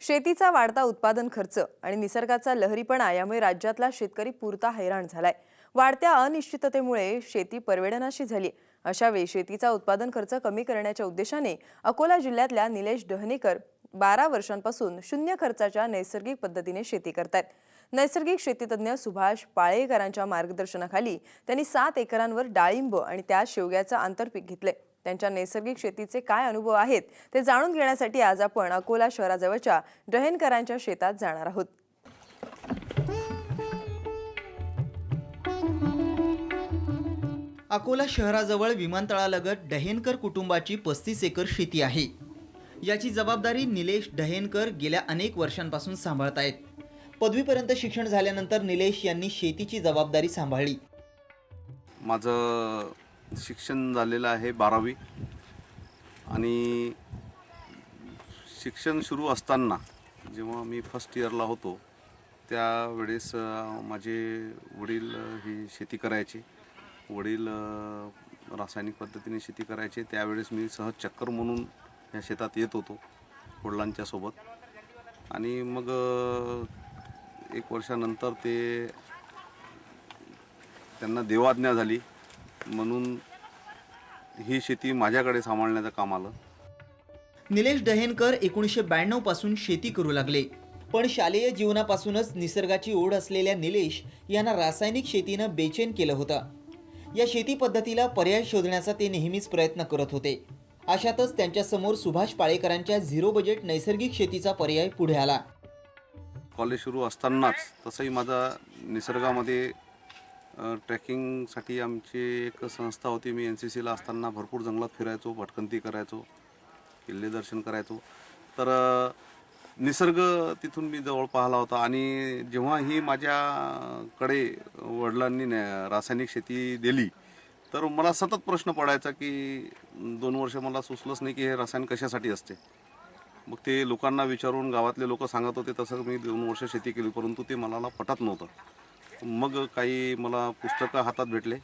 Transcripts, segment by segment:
शेतीचा वाढता उत्पादन खर्च आणि निसर्गाचा लहरीपणा यामुळे राज्यातला शेतकरी पुरता हैराण झालाय। वाढत्या अनिश्चिततेमुळे शेती परवडनाशी झाली। अशा वेळी शेतीचा उत्पादन खर्च कमी करण्याच्या उद्देशाने अकोला जिल्ह्यातल्या निलेश डहणेकर 12 वर्षांपासून शून्य खर्चाच्या नैसर्गिक पद्धतीने शेती करतात। नैसर्गिक शेतीतज्ञ सुभाष पाळेकरांच्या मार्गदर्शनाखाली त्यांनी 7 एकरांवर डाळिंब आणि त्यात शेवग्याचं आंतरपीक घेतले। त्यांच्या नैसर्गिक शेतीचे काय अनुभव आहेत ते जाणून घेण्यासाठी आज आपण अकोला शहराजवळच्या डहेनकरांच्या शेतात जाणार आहोत। अकोला शहराजवळ विमानतळालगत डहेनकर कुटुंबाची 35 एकर शेती आहे। याची जबाबदारी निलेश डहेनकर गेल्या अनेक वर्षांपासून सांभाळतायत। पदवीपर्यंत शिक्षण झाल्यानंतर निलेश यांनी शेतीची जबाबदारी सांभाळली। माझं शिक्षण झालेलं आहे 12वी आणि शिक्षण सुरू असताना जेव्हा मी फर्स्ट इयरला होतो त्यावेळेस माझे वडील ही शेती करायचे। वडील रासायनिक पद्धतीने शेती करायचे। त्यावेळेस मी सहज चक्कर म्हणून या शेतात येत होतो वडिलांच्या सोबत। आणि मग 1 वर्षानंतर त्यांना देवाज्ञा झाली म्हणून ही शेती माझ्याकडे सांभाळण्याचं काम आलं। निलेश डहेनकर 1992 पासून शेती करू लागले, पण शालेय जीवनापासूनच निसर्गाची ओढ असलेल्या निलेश यांना रासायनिक शेतीनं बेचैन केलं होतं। या शेती पद्धतीला पर्याय शोधण्याचा ते नेहमीच प्रयत्न करत होते। अशातच त्यांच्यासमोर सुभाष पाळेकरांच्या झिरो बजेट नैसर्गिक शेतीचा पर्याय पुढे आला। कॉलेज सुरू असतानाच तसंही माझा निसर्गामध्ये ट्रेकिंगसाठी आमची एक संस्था होती। मी NCCला असताना भरपूर जंगलात फिरायचो, भटकंती करायचो, किल्ले दर्शन करायचो। तर निसर्ग तिथून मी जवळ पाहिला होता। आणि जेव्हा ही माझ्याकडे वडिलांनी रासायनिक शेती दिली तर मला सतत प्रश्न पडायचा की 2 वर्ष मला सुचलंच नाही की हे रसायन कशासाठी असते। मग ते लोकांना विचारून गावातले लोक सांगत होते तसं मी 2 वर्ष शेती केली, परंतु ते मला पटत नव्हतं। मग काही मला पुस्तकं हातात भेटले।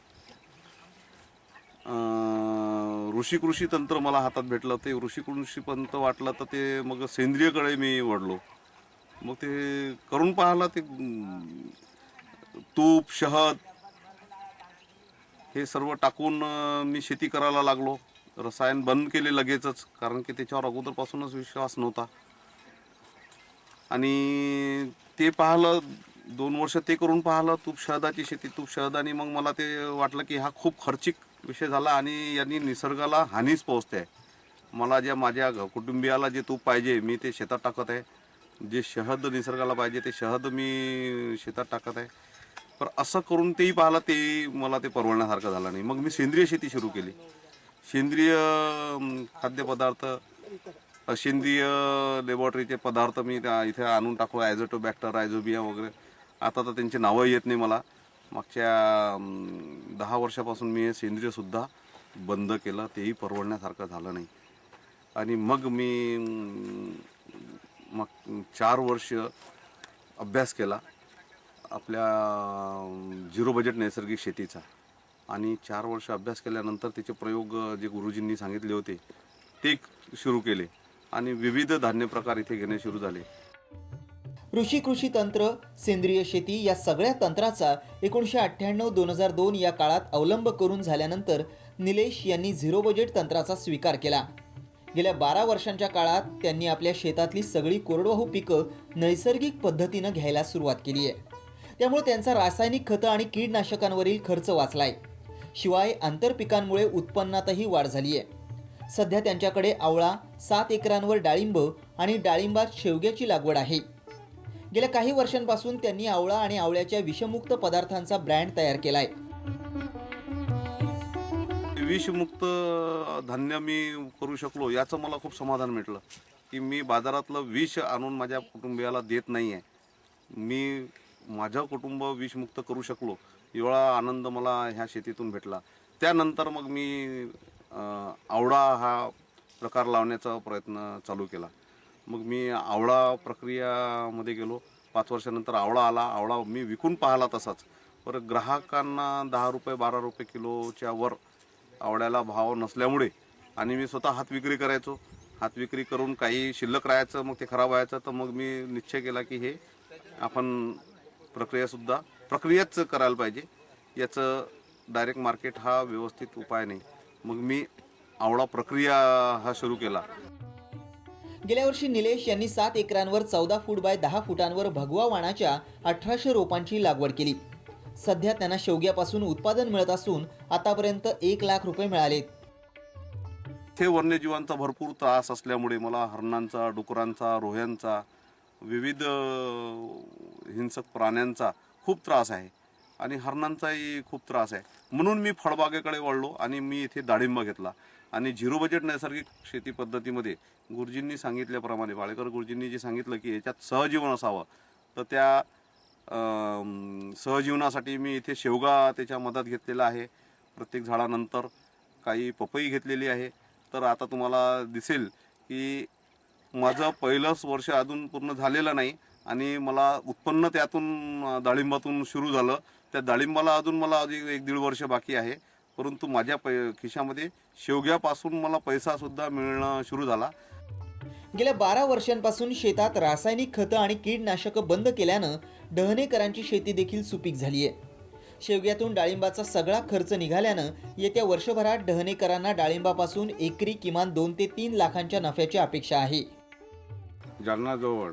ऋषी कृषी तंत्र मला हातात भेटलं। ते ऋषी कृषी तंत्र वाटलं तर ते मग सेंद्रियकडे मी वळलो। मग ते करून पाहिलं। ते तूप, शहद हे सर्व टाकून मी शेती करायला लागलो। रसायन बंद केले लगेचच, कारण की त्याच्यावर अगोदरपासूनच विश्वास नव्हता। आणि ते पाहिलं 2 वर्ष ते करून पाहिलं, तूप शहदाची शेती, तूप शहद। आणि मग मला ते वाटलं की हा खूप खर्चिक विषय झाला आणि यांनी निसर्गाला हानीच पोहोचते आहे। मला ज्या माझ्या कुटुंबियाला जे तूप पाहिजे मी ते शेतात टाकत आहे, जे शहद निसर्गाला पाहिजे ते शहद मी शेतात टाकत आहे। पण असं करून तेही पाहिलं, ते मला ते परवडण्यासारखं झालं नाही। मग मी सेंद्रिय शेती सुरू केली। सेंद्रिय खाद्यपदार्थ, सेंद्रिय लॅबोरेटरीचे पदार्थ मी इथे आणून टाकू, ॲझोटोबॅक्टर, रायझोबिया वगैरे। आता तर त्यांची नावं येत नाही मला। मागच्या 10 वर्षापासून मी हे सेंद्रियसुद्धा बंद केलं, तेही परवडण्यासारखं झालं नाही। आणि मग मी 4 वर्ष अभ्यास केला आपल्या झिरो बजेट नैसर्गिक शेतीचा। आणि 4 वर्ष अभ्यास केल्यानंतर त्याचे प्रयोग जे गुरुजींनी सांगितले होते ते सुरू केले आणि विविध धान्य प्रकार इथे घेणे सुरू झाले। ऋषी कृषी तंत्र, सेंद्रिय शेती या सगळ्या तंत्राचा 1998-2002 या काळात अवलंब करून झाल्यानंतर निलेश यांनी झिरो बजेट तंत्राचा स्वीकार केला। गेल्या 12 वर्षांच्या काळात त्यांनी आपल्या शेतातली सगळी कोरडवाहू पिकं नैसर्गिक पद्धतीनं घ्यायला सुरुवात केली आहे। त्यामुळे त्यांचा रासायनिक खतं आणि कीडनाशकांवरील खर्च वाचलाय। शिवाय आंतरपिकांमुळे उत्पन्नातही वाढ झाली आहे। सध्या त्यांच्याकडे आवळा, 7 एकरांवर डाळिंब आणि डाळिंबात शेवग्याची लागवड आहे। गेल्या काही वर्षांपासून त्यांनी आवळा आणि आवळ्याच्या विषमुक्त पदार्थांचा ब्रँड तयार केलाय। विषमुक्त धान्य मी करू शकलो याचं मला खूप समाधान मिळालं की मी बाजारातलं विष आणून माझ्या कुटुंबियाला देत नाही आहे। मी माझं कुटुंब विषमुक्त करू शकलो एवढा आनंद मला ह्या शेतीतून भेटला। त्यानंतर मग मी आवळा हा प्रकार लावण्याचा प्रयत्न चालू केला। मग मी आवळा प्रक्रियामध्ये गेलो। 5 वर्षानंतर आवळा आला। आवळा मी विकून पाहिला तसाच, पर ग्राहकांना 10 रुपये 12 रुपये किलोच्या वर आवळ्याला भाव नसल्यामुळे आणि मी स्वतः हात विक्री करायचो हात विक्री करून काही शिल्लक राहायचं, मग ते खराब व्हायचं, तर मग मी निश्चय केला की हे आपण प्रक्रियाच करायला पाहिजे. याचं डायरेक्ट मार्केट हा व्यवस्थित उपाय नाही. मग मी आवळा प्रक्रिया हा सुरू केला. गेल्या वर्षी निलेश यांनी 7 एकरांवर 14 फूट बाय 10 फुटांवर भगवा वाणाच्या 1800 रोपांची लागवड केली. सध्या त्यांना शेवग्यापासून उत्पादन मिळत असून आतापर्यंत 1 लाख रुपये मिळालेत. इथे वन्यजीवांचा भरपूर त्रास असल्यामुळे मला हरणांचा, डुकरांचा, रोह्यांचा, विविध हिंसक प्राण्यांचा खूप त्रास आहे आणि हरणांचाही खूप त्रास आहे. म्हणून मी फळबागेकडे वळलो आणि मी इथे डाळिंब घेतला. आणि झिरो बजेट नैसर्गिक शेती पद्धतीमध्ये गुरुजींनी सांगितल्याप्रमाणे, वाळेकर गुरुजींनी जे सांगितलं की याच्यात सहजीवन असावं, तर त्या सहजीवनासाठी मी इथे शेवगा त्याच्या मदत घेतलेला आहे. प्रत्येक झाडानंतर काही पपई घेतलेली आहे. तर आता तुम्हाला दिसेल की माझं पहिलंच वर्ष अजून पूर्ण झालेलं नाही आणि मला उत्पन्न त्यातून डाळिंबातून सुरू झालं. त्या डाळिंबाला अजून मला अजून 1-1.5 वर्ष बाकी आहे. परंतु माझ्या खिशामध्ये शेवग्यापासून मला पैसासुद्धा मिळणं सुरू झाला. गेल्या 12 वर्षांपासून शेतात रासायनिक खतं आणि कीडनाशकं बंद केल्यानं डहणेकरांची शेती देखील सुपीक झाली आहे. शेवग्यातून डाळिंबाचा सगळा खर्च निघाल्यानं येत्या वर्षभरात डहणेकरांना डाळिंबापासून एकरी किमान 2 ते 3 लाखांच्या नफ्याची अपेक्षा आहे. जालनाजवळ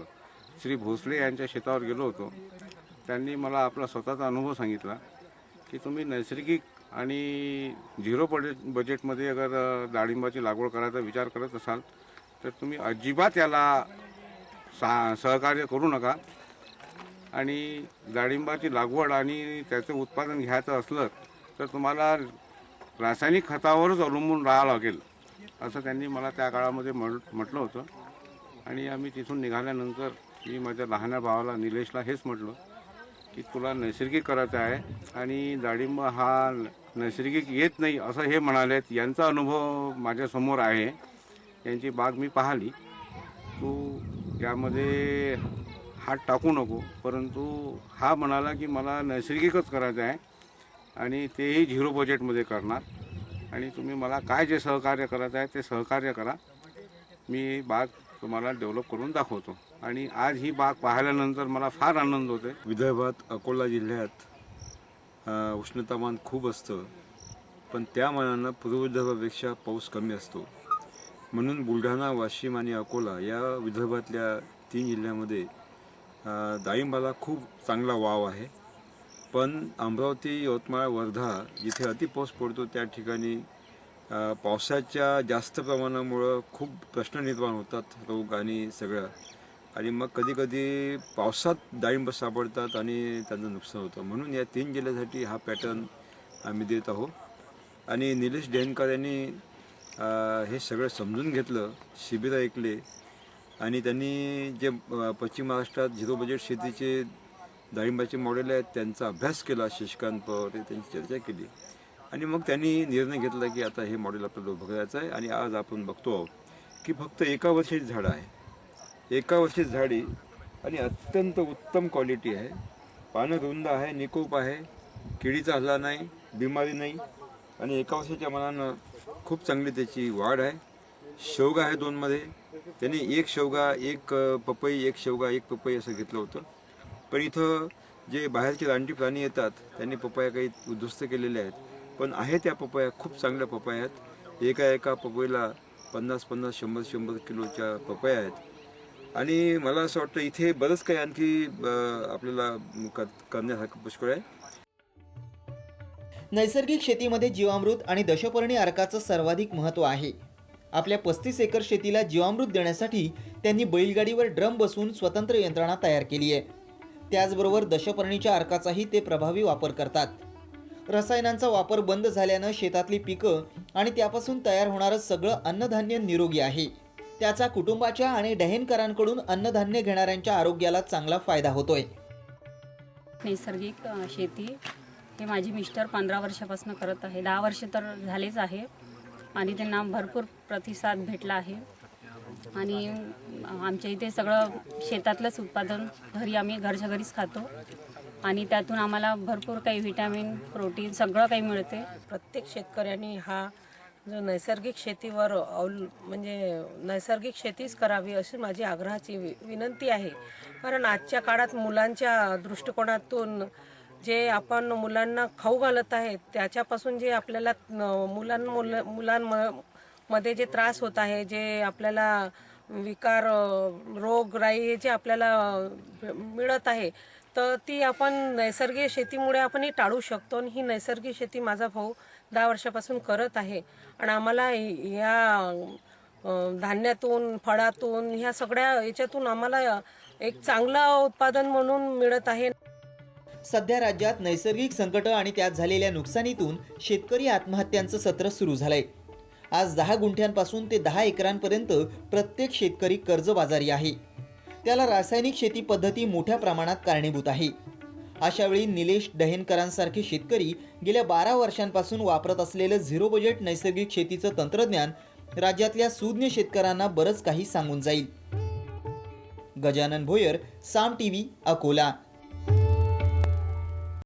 श्री भोसले यांच्या शेतावर गेलो होतो. त्यांनी मला आपला स्वतःचा अनुभव सांगितला की तुम्ही नैसर्गिक आणि झिरो बजेटमध्ये अगर डाळिंबाची लागवड करायचा विचार करत असाल तर तुम्ही अजिबात याला सहकार्य करू नका. आणि डाळिंबाची लागवड आणि त्याचं उत्पादन घ्यायचं असलं तर तुम्हाला रासायनिक खतावरच अवलंबून राहावं लागेल, असं त्यांनी मला त्या काळामध्ये म्हटलं होतं. आणि आम्ही तिथून निघाल्यानंतर मी माझ्या लहान्या भावाला निलेशला हेच म्हटलं की तुला नैसर्गिक करायचं आहे आणि डाळिंब हा नैसर्गिक येत नाही असं हे म्हणालेत. यांचा अनुभव माझ्यासमोर आहे. यांची बाग मी पाहिली. तू यामध्ये हात टाकू नको, परंतु हा म्हणाला की मला नैसर्गिकच करायचं आहे आणि तेही झिरो बजेटमध्ये करणार आणि तुम्ही मला काय जे सहकार्य करायचं आहे ते सहकार्य करा. मी बाग तुम्हाला डेव्हलप करून दाखवतो. आणि आज ही बाग पाहिल्यानंतर मला फार आनंद होतो. विदर्भात अकोला जिल्ह्यात उष्णतामान खूप असतं, पण त्या मानानं पूर्व विदर्भापेक्षा पाऊस कमी असतो. म्हणून बुलढाणा, वाशिम आणि अकोला या विदर्भातल्या 3 जिल्ह्यामध्ये डाळिंबाला खूप चांगला वाव आहे. पण अमरावती, यवतमाळ, वर्धा जिथे अति पाऊस पडतो त्या ठिकाणी पावसाच्या जास्त प्रमाणामुळं खूप प्रश्न निर्माण होतात, रोग आणि सगळं. आणि मग कधीकधी पावसात डाळिंब सापडतात आणि त्यांचं नुकसान होतं. म्हणून या 3 जिल्ह्यासाठी हा पॅटर्न आम्ही देत आहोत. आणि निलेश डेहनकर यांनी हे सगळं समजून घेतलं, शिबिरं ऐकले आणि त्यांनी जे पश्चिम महाराष्ट्रात झिरो बजेट शेतीचे डाळिंबाचे मॉडेल आहेत त्यांचा अभ्यास केला. शशिकांत पवार त्यांची चर्चा केली आणि मग त्यांनी निर्णय घेतला की आता हे मॉडेल आपल्याला उभं करायचं आहे. आणि आज आपण बघतो आहोत की फक्त 1 वर्षाची झाडं आहे, 1 वर्षाची झाडी आणि अत्यंत उत्तम क्वालिटी आहे. पानं रुंद आहे, निकोप आहे, किडीचा हल्ला नाही, बिमारी नाही आणि 1 वर्षाच्या मनानं खूप चांगली त्याची वाढ आहे. शेवगा आहे 2 मध्ये. त्यांनी 1 शेवगा 1 पपई, 1 शेवगा 1 पपई असं घेतलं होतं. पण इथं जे बाहेरचे रानटी प्राणी येतात त्यांनी पपया काही उद्ध्वस्त केलेले आहेत. पण आहे त्या पपया खूप चांगल्या पपया आहेत. एका पपईला 50-50, 100-100 किलोच्या पपया आहेत. आणि मला असं वाटतं इथे बरंच काही आणखी आपल्याला करण्यासारखं पुष्कळ आहे. नैसर्गिक शेतीमध्ये जीवामृत आणि दशपर्णी अर्काचं सर्वाधिक महत्त्व आहे. आपल्या 35 एकर शेतीला जीवामृत देण्यासाठी त्यांनी बैलगाडीवर ड्रम बसवून स्वतंत्र यंत्रणा तयार केली आहे. त्याचबरोबर दशपर्णीच्या अर्काचाही ते प्रभावी वापर करतात. रसायनांचा वापर बंद झाल्यानं शेतातली पिकं आणि त्यापासून तयार होणारं सगळं अन्नधान्य निरोगी आहे. त्याचा कुटुंबाच्या आणि डहेणकरांकडून अन्नधान्य घेणाऱ्यांच्या आरोग्याला चांगला फायदा होतोय. नैसर्गिक शेती हे माझे मिस्टर 15 वर्षापासून करत आहे. 10 वर्ष तर झालेच आहे आणि त्यांना भरपूर प्रतिसाद भेटला आहे. आणि आमच्या इथे सगळं शेतातलंच उत्पादन आम्ही घरच्या घरीच खातो आणि त्यातून आम्हाला भरपूर काही व्हिटॅमिन, प्रोटीन सगळं काही मिळते. प्रत्येक शेतकऱ्यांनी हा जो नैसर्गिक शेतीवर म्हणजे नैसर्गिक शेतीच करावी अशी माझी आग्रहाची विनंती आहे. कारण आजच्या काळात मुलांच्या दृष्टिकोनातून जे आपण मुलांना खाऊ घालत आहे त्याच्यापासून जे आपल्याला मुलांमध्ये जे त्रास होत आहे, जे आपल्याला विकार रोगराई जे आपल्याला मिळत आहे, तर ती आपण नैसर्गिक शेतीमुळे आपण ही टाळू शकतो. आणि ही नैसर्गिक शेती माझा भाऊ 10 वर्षापासून करत आहे आणि आम्हाला ह्या धान्यातून, फळातून, ह्या सगळ्या याच्यातून आम्हाला एक चांगलं उत्पादन म्हणून मिळत आहे. सध्या राज्यात नैसर्गिक संकट आणि त्यात झालेल्या नुकसानीतून शेतकरी आत्महत्यांचं सत्र सुरू झालंय. आज 10 गुंठ्यांपासून ते 10 एकरांपर्यंत प्रत्येक शेतकरी कर्जबाजारी आहे. त्याला रासायनिक शेती पद्धती मोठ्या प्रमाणात कारणीभूत आहे. अशावेळी निलेश दहेनकरांसारखे शेतकरी गेल्या 12 वर्षांपासून वापरत असलेलं झिरो बजेट नैसर्गिक शेतीचं तंत्रज्ञान राज्यातल्या सुज्ञ शेतकऱ्यांना बरंच काही सांगून जाईल. गजानन भोयर, साम टीव्ही, अकोला.